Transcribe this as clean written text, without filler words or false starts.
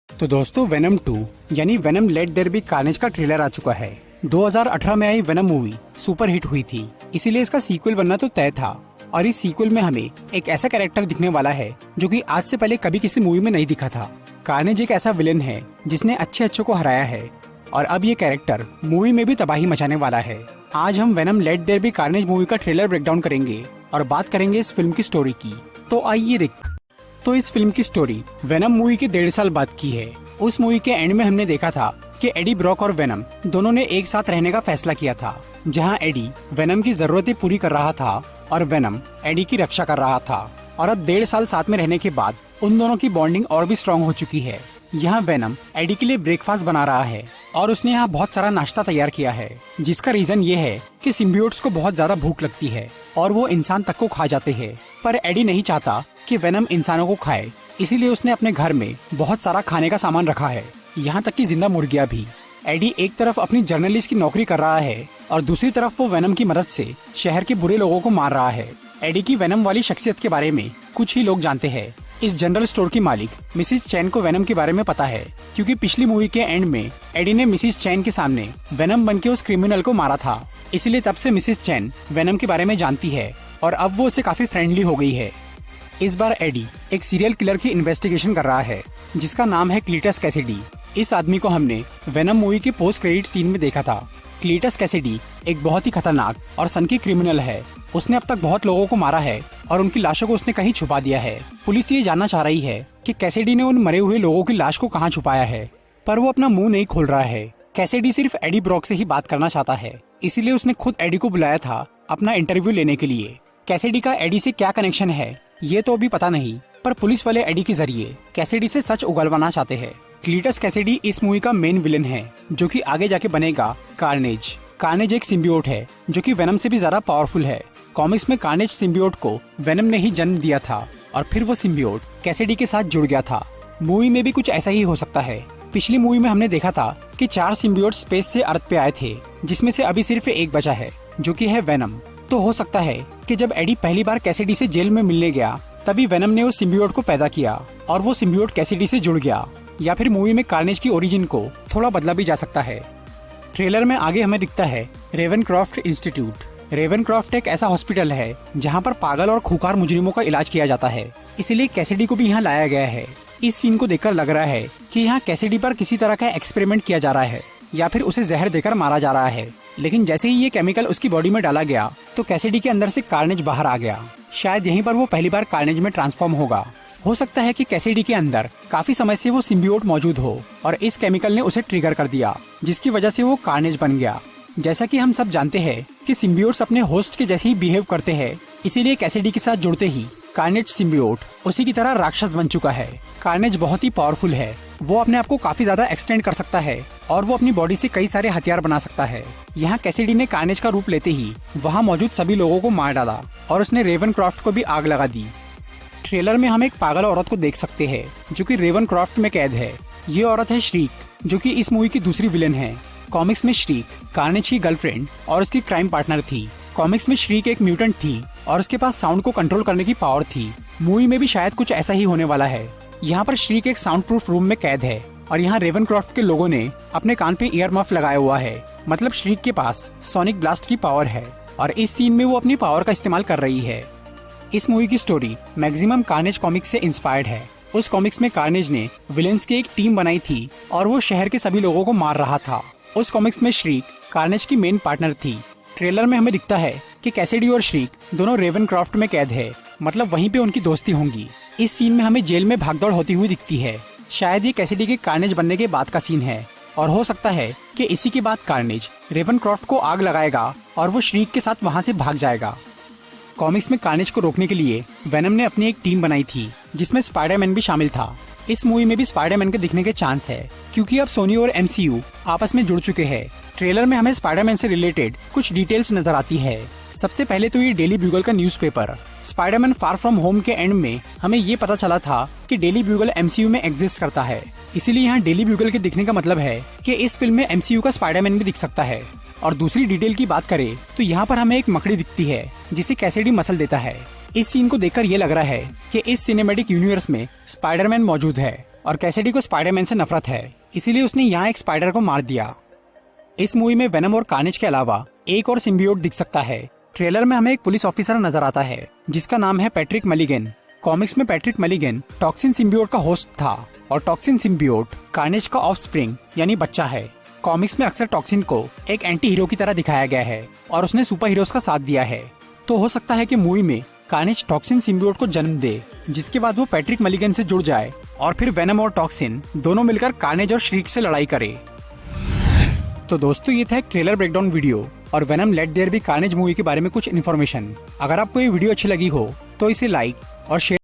तो दोस्तों वेनम 2 यानी Venom let there be Carnage का ट्रेलर आ चुका है। 2018 में आई वेनम मूवी सुपर हिट हुई थी, इसीलिए इसका सीक्वल बनना तो तय था। और इस सीक्वल में हमें एक ऐसा कैरेक्टर दिखने वाला है जो कि आज से पहले कभी किसी मूवी में नहीं दिखा था। कार्नेज एक ऐसा विलेन है जिसने अच्छे को हराया है और अब ये कैरेक्टर मूवी में भी तबाही मचाने वाला है। आज हम Venom let there be Carnage movie का ट्रेलर ब्रेकडाउन करेंगे और बात करेंगे इस फिल्म की स्टोरी की। तो आइए देखते। तो इस फिल्म की स्टोरी वेनम मूवी के 1.5 साल बाद की है। उस मूवी के एंड में हमने देखा था कि एडी ब्रॉक और वेनम दोनों ने एक साथ रहने का फैसला किया था, जहां एडी वेनम की जरूरतें पूरी कर रहा था और वेनम एडी की रक्षा कर रहा था। और अब 1.5 साल साथ में रहने के बाद उन दोनों की बॉन्डिंग और भी स्ट्रॉन्ग हो चुकी है। यहाँ वेनम एडी के लिए ब्रेकफास्ट बना रहा है और उसने यहाँ बहुत सारा नाश्ता तैयार किया है, जिसका रीजन ये है कि सिम्बियोट्स को बहुत ज्यादा भूख लगती है और वो इंसान तक को खा जाते हैं। पर एडी नहीं चाहता कि वेनम इंसानों को खाए, इसीलिए उसने अपने घर में बहुत सारा खाने का सामान रखा है, यहाँ तक कि जिंदा मुर्गियाँ भी। एडी एक तरफ अपनी जर्नलिस्ट की नौकरी कर रहा है और दूसरी तरफ वो वेनम की मदद से शहर के बुरे लोगों को मार रहा है। एडी की वेनम वाली शख्सियत के बारे में कुछ ही लोग जानते हैं। इस जनरल स्टोर की मालिक मिसिस चैन को वेनम के बारे में पता है, क्योंकि पिछली मूवी के एंड में एडी ने मिसिस चैन के सामने वेनम बनके उस क्रिमिनल को मारा था। इसलिए तब से मिसिस चैन वेनम के बारे में जानती है और अब वो उससे काफी फ्रेंडली हो गई है। इस बार एडी एक सीरियल किलर की इन्वेस्टिगेशन कर रहा है जिसका नाम है क्लीटस कैसिडी। इस आदमी को हमने वेनम मूवी के पोस्ट क्रेडिट सीन में देखा था। क्लीटस कैसिडी एक बहुत ही खतरनाक और सनकी क्रिमिनल है। उसने अब तक बहुत लोगों को मारा है और उनकी लाशों को उसने कहीं छुपा दिया है। पुलिस ये जानना चाह रही है कि कैसिडी ने उन मरे हुए लोगों की लाश को कहाँ छुपाया है, पर वो अपना मुंह नहीं खोल रहा है। कैसिडी सिर्फ एडी ब्रॉक से ही बात करना चाहता है, इसीलिए उसने खुद एडी को बुलाया था अपना इंटरव्यू लेने के लिए। कैसिडी का एडी से क्या कनेक्शन है ये तो अभी पता नहीं, पर पुलिस वाले एडी के जरिए कैसिडी से सच उगलवाना चाहते हैं। क्लीटस कैसिडी इस मूवी का मेन विलेन है, जो कि आगे जाके बनेगा कार्नेज। कार्नेज एक सिम्बियोट है जो कि वेनम से भी ज्यादा पावरफुल है। कॉमिक्स में कार्नेज सिम्बियोट को वेनम ने ही जन्म दिया था और फिर वो सिम्बियोट कैसिडी के साथ जुड़ गया था। मूवी में भी कुछ ऐसा ही हो सकता है। पिछली मूवी में हमने देखा था कि 4 सिम्बियोट स्पेस से अर्थ पे आए थे, जिसमें से अभी सिर्फ एक बचा है जो कि है वेनम। तो हो सकता है कि जब एडी पहली बार कैसिडी से जेल में मिलने गया तभी वेनम ने उस सिम्बियोट को पैदा किया और वो सिम्बियोट कैसिडी से जुड़ गया। या फिर मूवी में कार्नेज की ओरिजिन को थोड़ा बदला भी जा सकता है। ट्रेलर में आगे हमें दिखता है रेवनक्रॉफ्ट इंस्टीट्यूट। रेवनक्रॉफ्ट एक ऐसा हॉस्पिटल है जहाँ पर पागल और खूंखार मुजरिमों का इलाज किया जाता है, इसीलिए कैसिडी को भी यहाँ लाया गया है। इस सीन को देखकर लग रहा है कि यहाँ कैसिडी पर किसी तरह का एक्सपेरिमेंट किया जा रहा है या फिर उसे जहर देकर मारा जा रहा है। लेकिन जैसे ही ये केमिकल उसकी बॉडी में डाला गया तो कैसिडी के अंदर से कार्नेज बाहर आ गया। शायद यहीं पर वो पहली बार कार्नेज में ट्रांसफॉर्म होगा। हो सकता है कि कैसिडी के अंदर काफी समय से वो सिम्बियोट मौजूद हो और इस केमिकल ने उसे ट्रिगर कर दिया, जिसकी वजह से वो कार्नेज बन गया। जैसा कि हम सब जानते हैं कि सिम्बियोट्स अपने होस्ट के जैसे ही बिहेव करते हैं, इसीलिए कैसिडी के साथ जुड़ते ही कार्नेज सिम्बियोट उसी की तरह राक्षस बन चुका है। कार्नेज बहुत ही पावरफुल है, वो अपने आप को काफी ज्यादा एक्सटेंड कर सकता है और वो अपनी बॉडी से कई सारे हथियार बना सकता है। यहाँ कैसिडी ने कार्नेज का रूप लेते ही वहाँ मौजूद सभी लोगों को मार डाला और उसने रेवनक्रॉफ्ट को भी आग लगा दी। ट्रेलर में हम एक पागल औरत को देख सकते हैं जो कि रेवनक्रॉफ्ट में कैद है। ये औरत है श्रीक, जो कि इस मूवी की दूसरी विलेन है। कॉमिक्स में श्रीक कार्नेज की गर्लफ्रेंड और उसकी क्राइम पार्टनर थी। कॉमिक्स में श्रीक एक म्यूटेंट थी और उसके पास साउंड को कंट्रोल करने की पावर थी। मूवी में भी शायद कुछ ऐसा ही होने वाला है। यहाँ पर श्रीक एक साउंड प्रूफ रूम में कैद है और यहाँ रेवनक्रॉफ्ट के लोगों ने अपने कान पे ईयर मफ लगाया हुआ है, मतलब श्रीक के पास सोनिक ब्लास्ट की पावर है और इस सीन में वो अपनी पावर का इस्तेमाल कर रही है। इस मूवी की स्टोरी मैक्सिमम कार्नेज कॉमिक्स से इंस्पायर्ड है। उस कॉमिक्स में कार्नेज ने विलेंस की एक टीम बनाई थी और वो शहर के सभी लोगों को मार रहा था। उस कॉमिक्स में श्रीक कार्नेज की मेन पार्टनर थी। ट्रेलर में हमें दिखता है कि कैसिडी और श्रीक दोनों रेवनक्रॉफ्ट में कैद है, मतलब वहीं पे उनकी दोस्ती होंगी। इस सीन में हमें जेल में भागदौड़ होती हुई दिखती है। शायद ये कैसिडी के कार्नेज बनने के बाद का सीन है और हो सकता है कि इसी के बाद कार्नेज रेवनक्रॉफ्ट को आग लगाएगा और वो श्रीक के साथ वहाँ से भाग जाएगा। कॉमिक्स में कार्नेज को रोकने के लिए वेनम ने अपनी एक टीम बनाई थी जिसमें स्पाइडरमैन भी शामिल था। इस मूवी में भी स्पाइडरमैन के दिखने के चांस है, क्योंकि अब सोनी और MCU आपस में जुड़ चुके हैं। ट्रेलर में हमें स्पाइडरमैन से रिलेटेड कुछ डिटेल्स नजर आती है। सबसे पहले तो ये डेली ब्यूगल का newspaper. Spiderman far from home के एंड में हमें ये पता चला था कि डेली ब्यूगल MCU में एग्जिस्ट करता है, इसीलिए यहाँ डेली ब्यूगल के दिखने का मतलब है कि इस फिल्म में MCU का स्पाइडरमैन भी दिख सकता है। और दूसरी डिटेल की बात करें तो यहाँ पर हमें एक मकड़ी दिखती है जिसे कैसिडी मसल देता है। इस सीन को देखकर ये लग रहा है कि इस सिनेमैटिक यूनिवर्स में स्पाइडरमैन मौजूद है और कैसिडी को स्पाइडरमैन से नफरत है, इसीलिए उसने यहाँ एक स्पाइडर को मार दिया। इस मूवी में वेनम और कार्नेज के अलावा एक और सिम्बियोट दिख सकता है। ट्रेलर में हमें एक पुलिस ऑफिसर नजर आता है जिसका नाम है पैट्रिक मलिगन। कॉमिक्स में पैट्रिक मलिगन टॉक्सिन सिम्बियोट का होस्ट था और टॉक्सिन सिम्बियोट कार्नेज का ऑफस्प्रिंग यानी बच्चा है। कॉमिक्स में अक्सर टॉक्सिन को एक एंटी हीरो की तरह दिखाया गया है और उसने सुपर हीरोज का साथ दिया है। तो हो सकता है कि मूवी में कार्नेज टॉक्सिन सिम्बियोट को जन्म दे, जिसके बाद वो पैट्रिक मलिगन से जुड़ जाए और फिर वेनम और टॉक्सिन दोनों मिलकर कार्नेज और श्रीक से लड़ाई करे। तो दोस्तों ये था एक ट्रेलर ब्रेकडाउन वीडियो और Venom let there be Carnage movie के बारे में कुछ इन्फॉर्मेशन। अगर आपको ये वीडियो अच्छी लगी हो तो इसे लाइक और शेयर